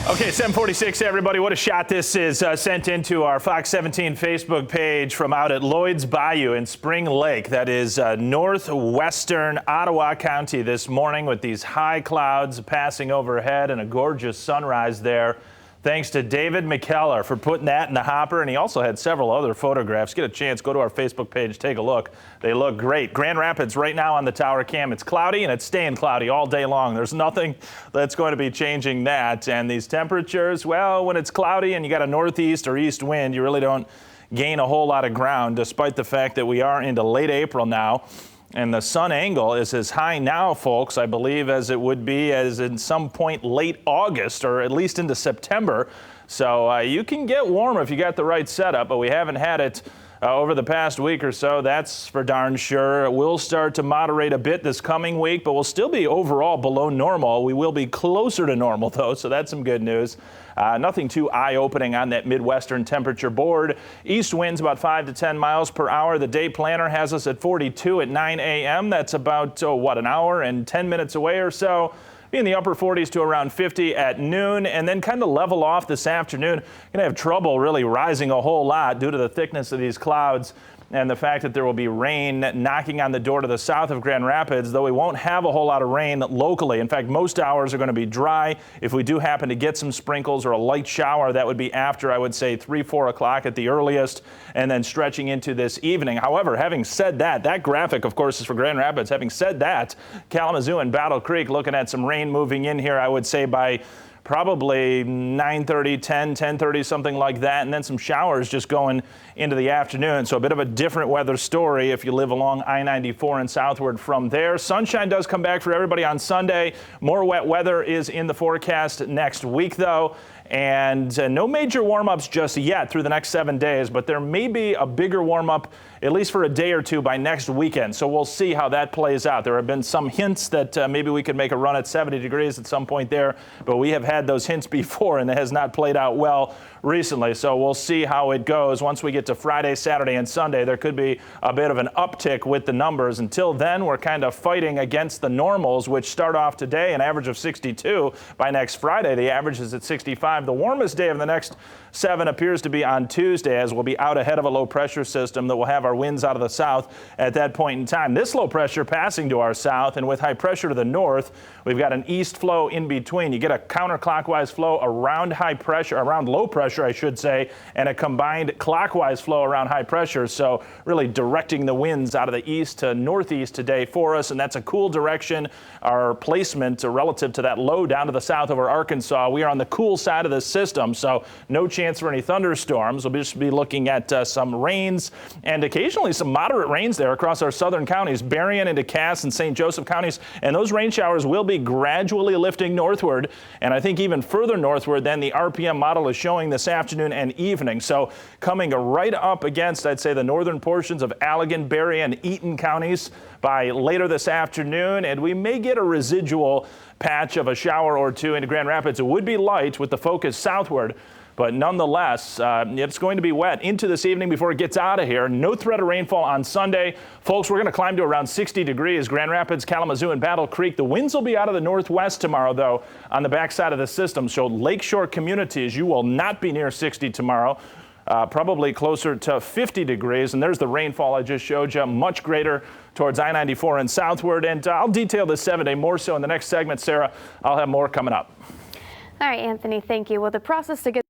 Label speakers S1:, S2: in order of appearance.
S1: Okay, 746, everybody. What a shot this is sent into our Fox 17 Facebook page from out at Lloyd's Bayou in Spring Lake. That is northwestern Ottawa County this morning with these high clouds passing overhead and a gorgeous sunrise there. Thanks to David McKellar for putting that in the hopper, and he also had several other photographs. Get a chance, go to our Facebook page, take a look. They look great. Grand Rapids right now on the tower cam. It's cloudy, and it's staying cloudy all day long. There's nothing that's going to be changing that. And these temperatures, well, when it's cloudy and you got a northeast or east wind, you really don't gain a whole lot of ground, despite the fact that we are into late April now. And the sun angle is as high now, folks, I believe, as it would be as in some point late August or at least into September. So you can get warm if you got the right setup, but we haven't had it over the past week or so. That's for darn sure. It will start to moderate a bit this coming week, but we'll still be overall below normal. We will be closer to normal, though, so that's some good news. Nothing too eye-opening on that Midwestern temperature board. East winds about 5 to 10 miles per hour. The day planner has us at 42 at 9 a.m. That's about, an hour and 10 minutes away or so. Be in the upper 40s to around 50 at noon, and then kind of level off this afternoon. Going to have trouble really rising a whole lot due to the thickness of these clouds and the fact that there will be rain knocking on the door to the south of Grand Rapids, though we won't have a whole lot of rain locally. In fact, most hours are going to be dry. If we do happen to get some sprinkles or a light shower, that would be after, I would say, 3, 4 o'clock at the earliest, and then stretching into this evening. However, having said that, that graphic, of course, is for Grand Rapids. Having said that, Kalamazoo and Battle Creek looking at some rain moving in here, I would say, by probably 9:30, 10:30, something like that, and then some showers just going into the afternoon. So a bit of a different weather story if you live along I-94 and southward from there. Sunshine does come back for everybody on Sunday. More wet weather is in the forecast next week, though. And no major warm-ups just yet through the next 7 days, but there may be a bigger warm-up at least for a day or two by next weekend. So we'll see how that plays out. There have been some hints that maybe we could make a run at 70 degrees at some point there, but we have had those hints before and it has not played out well recently. So we'll see how it goes. Once we get to Friday, Saturday, and Sunday, there could be a bit of an uptick with the numbers. Until then, we're kind of fighting against the normals, which start off today an average of 62. By next Friday, the average is at 65. The warmest day of the next 7 appears to be on Tuesday, as we'll be out ahead of a low pressure system that will have our winds out of the south at that point in time. This low pressure passing to our south, and with high pressure to the north, we've got an east flow in between. You get a counterclockwise flow around high pressure, around low pressure, I should say, and a combined clockwise flow around high pressure. So really directing the winds out of the east to northeast today for us, and that's a cool direction. Our placement relative to that low down to the south over Arkansas, we are on the cool side of the system, so no chance for any thunderstorms. We'll just be looking at some rains and occasionally some moderate rains there across our southern counties, Berrien into Cass and St. Joseph counties, and those rain showers will be gradually lifting northward, and I think even further northward than the RPM model is showing this afternoon and evening. So coming right up against, I'd say, the northern portions of Allegan, Berrien, and Eaton counties by later this afternoon, and we may get a residual patch of a shower or two into Grand Rapids. It would be light with the focus southward, but nonetheless, it's going to be wet into this evening before it gets out of here. No threat of rainfall on Sunday. Folks, we're going to climb to around 60 degrees. Grand Rapids, Kalamazoo, and Battle Creek. The winds will be out of the northwest tomorrow, though, on the backside of the system. So lakeshore communities, you will not be near 60 tomorrow. Probably closer to 50 degrees. And there's the rainfall I just showed you, much greater towards I-94 and southward. And I'll detail this 7-day more so in the next segment, Sarah. I'll have more coming up.
S2: All right, Anthony, thank you. Well, the process to get